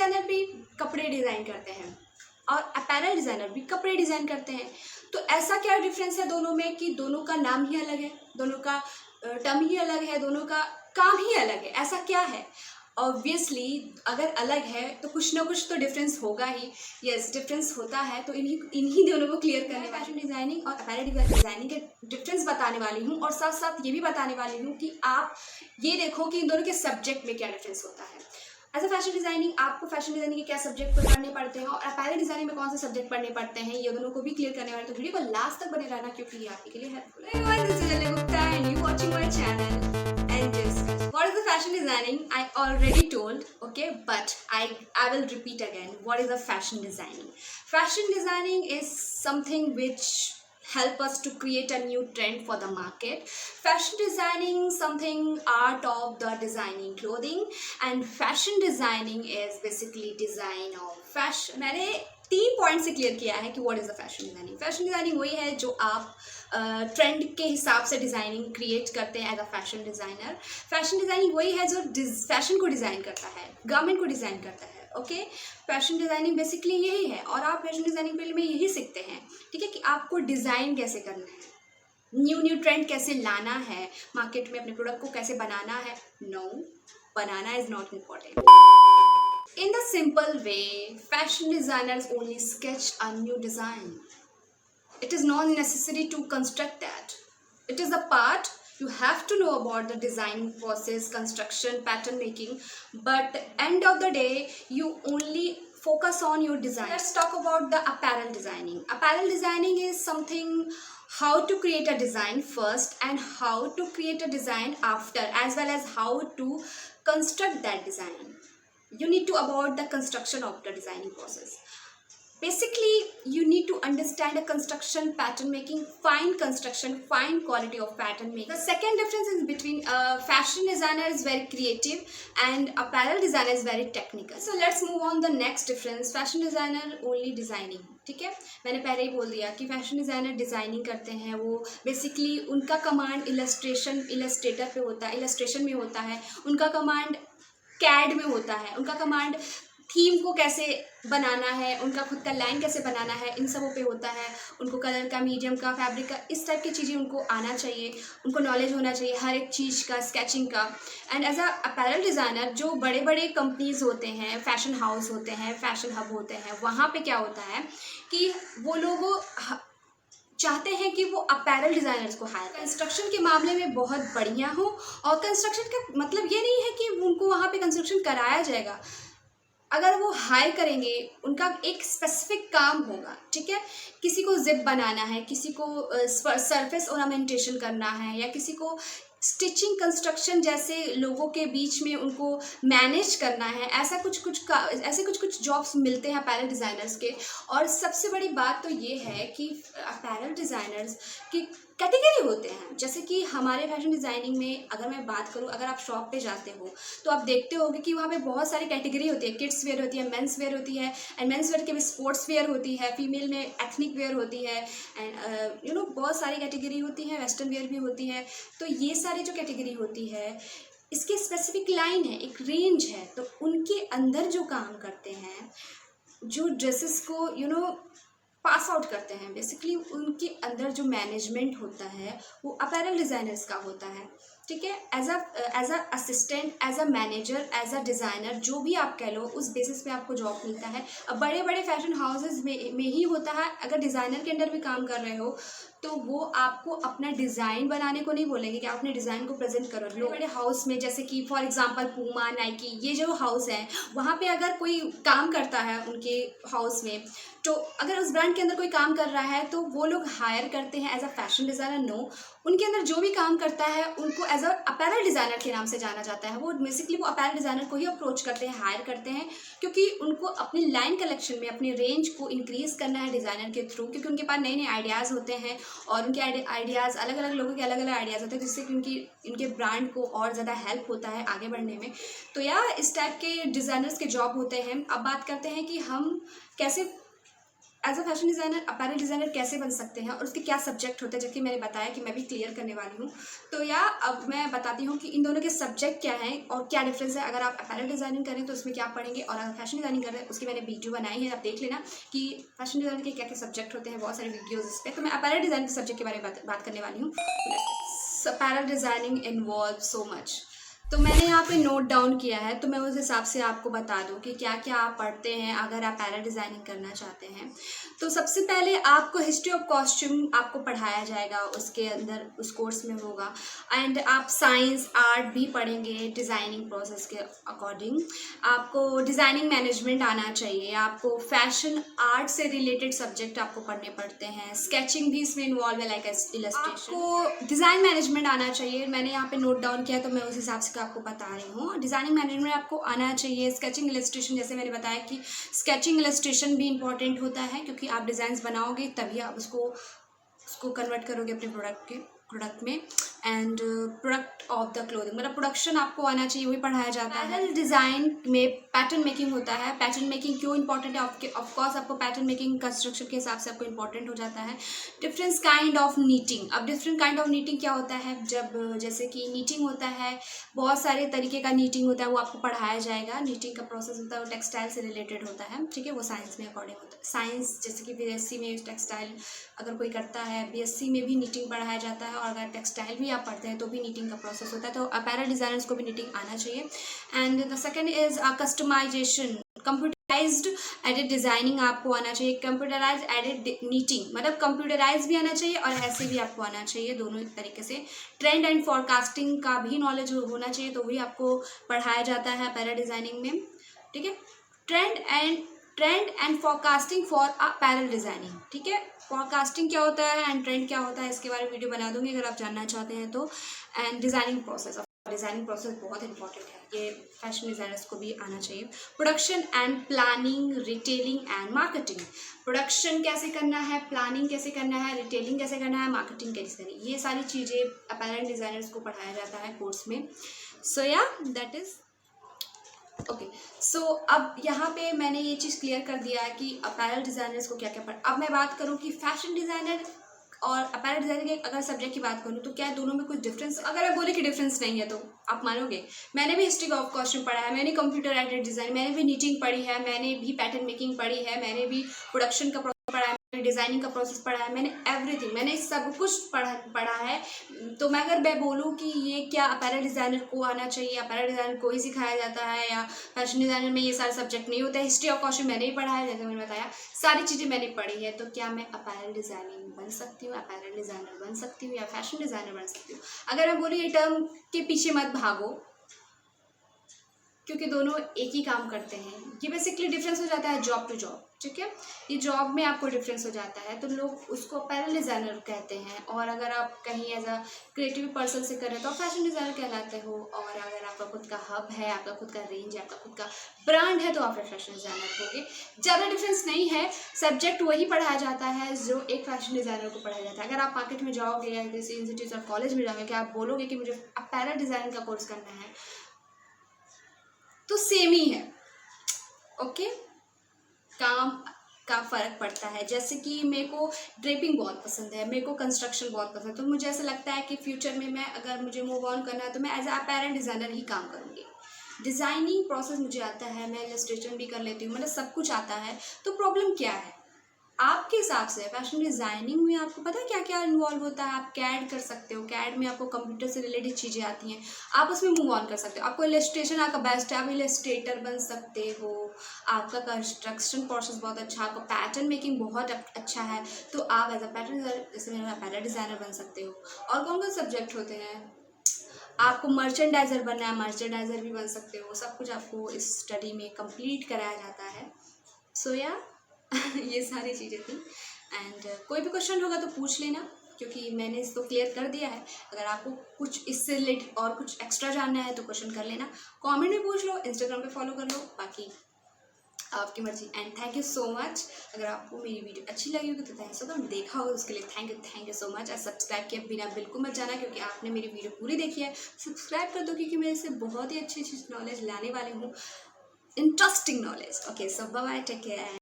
Designer भी कपड़े design करते हैं और अपैरल डिज़ाइनर भी कपड़े डिज़ाइन करते हैं। तो ऐसा क्या डिफरेंस है दोनों में कि दोनों का नाम ही अलग है, दोनों का टर्म ही अलग है, दोनों का काम ही अलग है? ऐसा क्या है? ऑब्वियसली अगर अलग है तो कुछ ना कुछ तो डिफरेंस होगा ही। यस, डिफरेंस होता है, तो इन्हीं दोनों को क्लियर करने फैशन डिज़ाइनिंग और अपैरल डिज़ाइनिंग के डिफरेंस बताने वाली हूँ, और साथ साथ ये भी बताने वाली हूँ कि आप ये देखो कि इन दोनों के सब्जेक्ट में क्या डिफरेंस होता है। एज अ फैशन डिज़ाइनिंग आपको फैशन डिज़ाइनिंग के क्या सब्जेक्ट पढ़ने पड़ते हैं और अपैरल डिज़ाइनिंग में कौन से सब्जेक्ट पढ़ने पड़ते हैं, ये दोनों को भी क्लियर करने वाले। तो वीडियो को लास्ट तक बने रहना, क्योंकि ये आपके लिए हेल्पफुल है। दिस इज अले Gupta and you watching my channel and discuss. What is the fashion designing? I already told, okay, but I will repeat again. What is the fashion designing? Fashion designing is something which help us to create a new trend for the market. Fashion designing something art of the designing clothing, and fashion designing is basically design of fashion. मैंने 3 point से clear किया है कि what is the fashion designing. Fashion designing वही है जो आप trend के हिसाब से डिज़ाइनिंग क्रिएट करते हैं as a fashion designer. Fashion designing वही है जो फैशन को डिज़ाइन करता है, गारमेंट को डिज़ाइन करता है। ओके, फैशन डिज़ाइनिंग बेसिकली यही है, और आप फैशन डिज़ाइनिंग फील्ड में यही सीखते हैं, ठीक है, कि आपको डिज़ाइन कैसे करना है, न्यू ट्रेंड कैसे लाना है, मार्केट में अपने प्रोडक्ट को कैसे बनाना है। नो, बनाना is not important. In the simple way, fashion designers only sketch a new design. It is not necessary to construct that. It is the part you have to know about the design process, construction, pattern making, but end of the day, you only focus on your design. Let's talk about the apparel designing. Apparel designing is something how to create a design first and how to create a design after, as well as how to construct that design. You need to about the construction of the designing process. Basically, you need to understand a construction, pattern making, fine construction, fine quality of pattern making. The second difference is between fashion designer is very creative and apparel designer is very technical. So let's move on the next difference. Fashion designer only designing. ठीक है, मैंने पहले ही बोल दिया कि fashion designer designing करते हैं, वो बेसिकली उनका कमांड इलस्ट्रेटर पे होता है, इलस्ट्रेशन में होता है, उनका कमांड कैड में होता है, उनका कमांड थीम को कैसे बनाना है, उनका खुद का लाइन कैसे बनाना है, इन सबों पे होता है। उनको कलर का, मीडियम का, फैब्रिक का, इस टाइप की चीज़ें उनको आना चाहिए, उनको नॉलेज होना चाहिए हर एक चीज़ का, स्केचिंग का। And as a apparel designer, जो बड़े बड़े कंपनीज होते हैं, फैशन हाउस होते हैं, फैशन हब होते हैं, वहाँ पे क्या होता है कि वो लोग चाहते हैं कि वो अपैरल डिज़ाइनर्स को हायर करें, कंस्ट्रक्शन के मामले में बहुत बढ़िया हो। और कंस्ट्रक्शन का मतलब ये नहीं है कि उनको वहाँ पे कंस्ट्रक्शन कराया जाएगा। अगर वो हायर करेंगे, उनका एक स्पेसिफिक काम होगा, ठीक है, किसी को जिप बनाना है, किसी को सरफेस ऑर्नामेंटेशन करना है, या किसी को स्टिचिंग कंस्ट्रक्शन जैसे लोगों के बीच में उनको मैनेज करना है। ऐसे कुछ जॉब्स मिलते हैं अपैरल डिज़ाइनर्स के। और सबसे बड़ी बात तो ये है कि अपैरल डिज़ाइनर्स की कैटेगरी होते हैं। जैसे कि हमारे फैशन डिज़ाइनिंग में अगर मैं बात करूँ, अगर आप शॉप पे जाते हो तो आप देखते होगे कि वहाँ पे बहुत सारी कैटेगरी होती है। किड्स वेयर होती है, मेंस वेयर होती है, एंड मेंस वेयर के भी स्पोर्ट्स वेयर होती है, फीमेल में एथनिक वेयर होती है, एंड बहुत सारी कैटेगरी होती है, वेस्टर्न वेयर भी होती है। तो ये सारी जो कैटेगरी होती है, इसकी स्पेसिफिक लाइन है, एक रेंज है। तो उनके अंदर जो काम करते हैं, जो ड्रेसेस को पास आउट करते हैं, बेसिकली उनके अंदर जो मैनेजमेंट होता है वो अपैरल डिज़ाइनर्स का होता है, ठीक है। As a assistant, as a manager, as a designer, जो भी आप कह लो, उस बेसिस पे आपको जॉब मिलता है। अब बड़े बड़े फैशन हाउसेज में ही होता है। अगर डिज़ाइनर के अंडर भी काम कर रहे हो तो वो आपको अपना डिज़ाइन बनाने को नहीं बोलेंगे कि आप अपने डिज़ाइन को प्रेजेंट करो। बड़े बड़े हाउस में, जैसे कि फॉर एग्जांपल पूमा, नाइकी, ये जो हाउस है, वहाँ पे अगर कोई काम करता है उनके हाउस में, तो अगर उस ब्रांड के अंदर कोई काम कर रहा है तो वो लोग हायर करते हैं as a fashion designer. No, उनके अंदर जो भी काम करता है उनको एज अ अपैरल डिज़ाइनर के नाम से जाना जाता है। वो बेसिकली वो अपैरल डिज़ाइनर को ही अप्रोच करते हैं, हायर करते हैं, क्योंकि उनको अपनी लाइन कलेक्शन में अपनी रेंज को इंक्रीज़ करना है डिज़ाइनर के थ्रू। क्योंकि उनके पास नए नए आइडियाज़ होते हैं, और उनके आइडियाज़ अलग अलग लोगों के अलग अलग आइडियाज़ होते हैं, जिससे कि इनके ब्रांड को और ज़्यादा हेल्प होता है आगे बढ़ने में। तो इस टाइप के डिज़ाइनर्स के जॉब होते हैं। अब बात करते हैं कि हम कैसे as a fashion designer apparel designer कैसे बन सकते हैं और उसके क्या सब्जेक्ट होते हैं, जबकि मैंने बताया कि मैं भी क्लियर करने वाली हूँ। तो या अब मैं बताती हूँ कि इन दोनों के सब्जेक्ट क्या हैं और क्या डिफरेंस है। अगर आप अपैरल डिज़ाइनिंग करें तो उसमें क्या पढ़ेंगे, और अगर फैशन डिज़ाइनिंग कर रहे हैं उसकी मैंने वीडियो बनाई है, आप देख लेना कि फैशन डिज़ाइनिंग के क्या क्या सब्जेक्ट होते हैं, बहुत सारे वीडियोज़ इस पर। तो मैं अपैरल डिज़ाइनिंग के सब्जेक्ट के बारे में बात करने वाली हूँ। Apparel designing involve so much. तो मैंने यहाँ पे नोट डाउन किया है, तो मैं उस हिसाब से आपको बता दूँ कि क्या क्या आप पढ़ते हैं अगर आप पैरल डिज़ाइनिंग करना चाहते हैं। तो सबसे पहले आपको हिस्ट्री ऑफ कॉस्ट्यूम आपको पढ़ाया जाएगा, उसके अंदर उस कोर्स में होगा। एंड आप साइंस आर्ट भी पढ़ेंगे डिज़ाइनिंग प्रोसेस के अकॉर्डिंग। आपको डिज़ाइनिंग मैनेजमेंट आना चाहिए, आपको फैशन आर्ट से रिलेटेड सब्जेक्ट आपको पढ़ने पड़ते हैं, स्केचिंग भी इसमें इन्वॉल्व है, लाइक इलस्ट्रेशन। आपको डिज़ाइन मैनेजमेंट आना चाहिए, मैंने यहाँ पे नोट डाउन किया तो मैं उस हिसाब से आपको बता रही हूँ। डिज़ाइनिंग मैनेजमेंट आपको आना चाहिए। स्केचिंग इलस्ट्रेशन, जैसे मैंने बताया कि स्केचिंग इलस्ट्रेशन भी इंपॉर्टेंट होता है, क्योंकि आप डिज़ाइंस बनाओगे तभी आप उसको कन्वर्ट करोगे अपने प्रोडक्ट में। And product of the clothing, मतलब प्रोडक्शन आपको आना चाहिए, वही पढ़ाया जाता है। पैटर्न डिज़ाइन में पैटर्न मेकिंग होता है। पैटर्न मेकिंग क्यों इंपॉर्टेंट है, ऑफकोर्स आपको पैटर्न मेकिंग कंस्ट्रक्शन के हिसाब से आपको इंपॉर्टेंट हो जाता है। डिफरेंट काइंड ऑफ नीटिंग, अब डिफरेंट काइंड ऑफ नीटिंग क्या होता है, जब जैसे कि नीटिंग होता है, बहुत सारे तरीके का नीटिंग होता है, वो आपको पढ़ाया जाएगा। नीटिंग का प्रोसेस होता है वो टेक्सटाइल से रिलेटेड होता है, ठीक है, वो साइंस में अकॉर्डिंग होता है। साइंस जैसे कि बीएससी में टेक्सटाइल अगर कोई करता है, बीएससी में भी नीटिंग पढ़ाया जाता है, और अगर टेक्सटाइल भी आप पढ़ते हैं तो भी नीटिंग का प्रोसेस होता है। तो अपैरल डिज़ाइनर्स को भी नीटिंग आना चाहिए। And the second is customization, computerized aided designing आपको आना चाहिए। कंप्यूटराइज एडिट नीटिंग, मतलब कंप्यूटराइज भी आना चाहिए और ऐसे भी आपको आना चाहिए, दोनों तरीके से। ट्रेंड एंड फॉरकास्टिंग का भी नॉलेज होना चाहिए, तो वही आपको पढ़ाया जाता है अपैरल डिज़ाइनिंग में, ठीक है। Trend and forecasting for apparel designing, ठीक है। फॉरकास्टिंग क्या होता है एंड ट्रेंड क्या होता है, इसके बारे में वीडियो बना दूंगी अगर आप जानना चाहते हैं तो। एंड डिज़ाइनिंग प्रोसेस बहुत इंपॉर्टेंट है, ये फैशन डिज़ाइनर्स को भी आना चाहिए। Production and planning, retailing and marketing, production कैसे करना है, प्लानिंग कैसे करना है, रिटेलिंग कैसे करना है, मार्केटिंग कैसे करनी है, ये सारी चीज़ें अपैरल डिज़ाइनर्स को पढ़ाया जाता है कोर्स में। सो या दैट इज़ ओके। सो अब यहाँ पे मैंने ये चीज़ क्लियर कर दिया है कि अपैरल डिज़ाइनर्स को क्या क्या पढ़। अब मैं बात करूँ कि फैशन डिज़ाइनर और अपैरल डिज़ाइनर के अगर सब्जेक्ट की बात करूँ तो क्या दोनों में कुछ डिफरेंस, अगर मैं बोले कि डिफरेंस नहीं है तो आप मानोगे। मैंने भी हिस्ट्री ऑफ कॉस्ट्यूम पढ़ा है, मैंने कंप्यूटर एडेड डिज़ाइन, मैंने भी नीटिंग पढ़ी है, मैंने भी पैटर्न मेकिंग पढ़ी है, मैंने भी प्रोडक्शन का पढ़ा है, डिज़ाइनिंग का प्रोसेस पढ़ा है, मैंने एवरीथिंग, मैंने सब कुछ पढ़ा है। तो मैं अगर मैं बोलूँ कि ये क्या अपैरल डिज़ाइनर को आना चाहिए, अपैरल डिज़ाइनर को ही सिखाया जाता है, या फैशन डिज़ाइनर में ये सारे सब्जेक्ट नहीं होते। हिस्ट्री ऑफ कॉस्ट्यूम मैंने ही पढ़ा है, जैसे मैंने बताया सारी चीज़ें मैंने पढ़ी है। तो क्या मैं अपैरल डिज़ाइनिंग बन सकती हूँ, अपैरल डिज़ाइनर बन सकती हूँ, या फैशन डिज़ाइनर बन सकती हूँ? अगर मैं बोलूँ ये टर्म के पीछे मत भागो, क्योंकि दोनों एक ही काम करते हैं। ये बेसिकली डिफरेंस हो जाता है जॉब टू जॉब, ठीक है। ये जॉब में आपको डिफरेंस हो जाता है, तो लोग उसको अपैरल डिज़ाइनर कहते हैं। और अगर आप कहीं एज अ क्रिएटिव पर्सन से कर रहे हो तो आप फैशन डिज़ाइनर कहलाते हो। और अगर आपका खुद का हब है, आपका खुद का रेंज है, आपका खुद का ब्रांड है, तो आप फैशन डिज़ाइनर होगे। ज़्यादा डिफरेंस नहीं है, सब्जेक्ट वही पढ़ाया जाता है जो एक फैशन डिज़ाइनर को पढ़ाया जाता है। अगर आप मार्केट में जाओगे या किसी इंस्टीट्यूट और कॉलेज में जाओगे, क्या आप बोलोगे कि मुझे अपैरल डिज़ाइनिंग का कोर्स करना है, तो सेम ही है, ओके। काम का फ़र्क पड़ता है। जैसे कि मेरे को ड्रेपिंग बहुत पसंद है, मेरे को कंस्ट्रक्शन बहुत पसंद है, तो मुझे ऐसा लगता है कि फ्यूचर में मैं अगर मुझे मूव ऑन करना है तो मैं एज अ अपैरल डिज़ाइनर ही काम करूँगी। डिज़ाइनिंग प्रोसेस मुझे आता है, मैं इलस्ट्रेशन भी कर लेती हूँ, मतलब सब कुछ आता है। तो प्रॉब्लम क्या है आपके हिसाब से? फैशन डिज़ाइनिंग में आपको पता है क्या क्या इन्वॉल्व होता है। आप कैड कर सकते हो, कैड में आपको कंप्यूटर से रिलेटेड चीज़ें आती हैं, आप उसमें मूव ऑन कर सकते हो। आपको इलस्ट्रेशन आपका बेस्ट है, आप इलस्ट्रेटर बन सकते हो। आपका कंस्ट्रक्शन प्रोसेस बहुत अच्छा, आपका पैटर्न मेकिंग बहुत अच्छा है, तो आप एज अ पैटर्न जैसे मेरा पैटर्न डिज़ाइनर बन सकते हो। और कौन कौन सब्जेक्ट होते हैं, आपको मर्चेंडाइज़र बनना है, मर्चेंडाइज़र भी बन सकते हो। सब कुछ आपको इस स्टडी में कंप्लीट कराया जाता है। सो या ये सारी चीज़ें थी। एंड कोई भी क्वेश्चन होगा तो पूछ लेना, क्योंकि मैंने इसको क्लियर कर दिया है। अगर आपको कुछ इससे रिलेटेड और कुछ एक्स्ट्रा जानना है तो क्वेश्चन कर लेना, कमेंट में पूछ लो, इंस्टाग्राम पे फॉलो कर लो, बाकी आपकी मर्जी। And thank you so much. अगर आपको मेरी वीडियो अच्छी लगी होगी तो थैंक्स हो, देखा हो उसके लिए थैंक यू सो मच। और सब्सक्राइब किए बिना बिल्कुल मत जाना, क्योंकि आपने मेरी वीडियो पूरी देखी है। सब्सक्राइब कर दो, क्योंकि मैं इससे बहुत ही अच्छी नॉलेज लाने वाली हूँ, इंटरेस्टिंग नॉलेज। ओके, सो बाय बाय, टेक केयर।